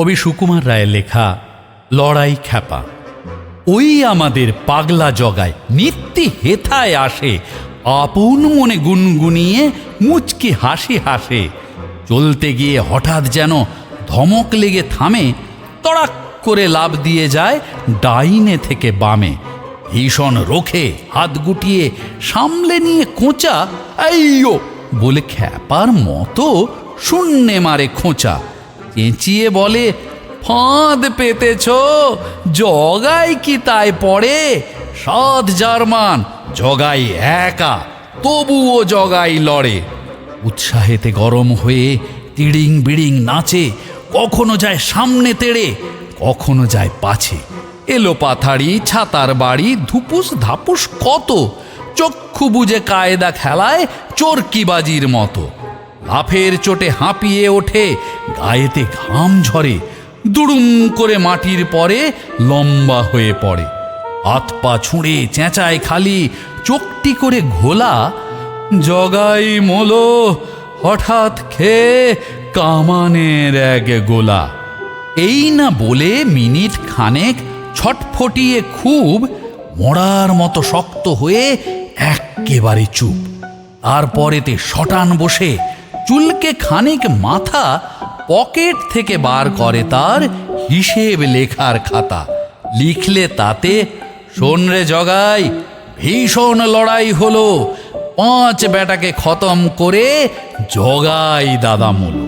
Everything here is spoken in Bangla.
কবি সুকুমার রায়ের লেখা লড়াই খ্যাপা। ওই আমাদের পাগলা জগায় নিত্যি হেথায় আসে, আপন মনে গুনগুনিয়ে মুচকি হাসি হাসে। চলতে গিয়ে হঠাৎ যেন ধমক লেগে থামে, তড়াক করে লাফ দিয়ে যায় ডাইনে থেকে বামে। ভীষণ রোখে হাত গুটিয়ে সামলে নিয়ে কোঁচা, আইয়ো বলে খ্যাপার মতো শূন্যে মারে খোঁচা। চেঁচিয়ে বলে, ফাঁদ পেতেছ, জগাই কি তাই পড়ে? 7 জার্মান, জগাই একা, তবুও জগাই লড়ে। উৎসাহেতে গরম হয়ে তিড়িং বিড়িং নাচে, কখনো যায় সামনে তেড়ে, কখনো যায় পাছে। এলো পাথাড়ি ছাতার বাড়ি, ধুপুস ধাপুস কত, চক্ষু বুঝে কায়দা খেলায় চরকিবাজির মতো। লাফের চোটে হাঁপিয়ে ওঠে, গায়েতে ঘাম ঝরে, দুড়ুম করে মাটির পরে লম্বা হয়ে পড়ে। হাত পা ছুঁড়ে চেঁচায় খালি, চোখটি করে ঘোলা, জগাই মোলো হঠাৎ খেয়ে কামানের এক গোলা। এই না বলে মিনিট খানেক ছটফটিয়ে খুব মরার মতো শক্ত হয়ে এক্কেবারে চুপ। তারপরেতে শটান বসে চুলকে খানিক মাথা, পকেট থেকে বার করে তার হিসেব লেখার খাতা। লিখলে তাতে, শোন রে জগাই, ভীষণ লড়াই হলো, 5 বেটাকে খতম করে জগাই দাদা মলো।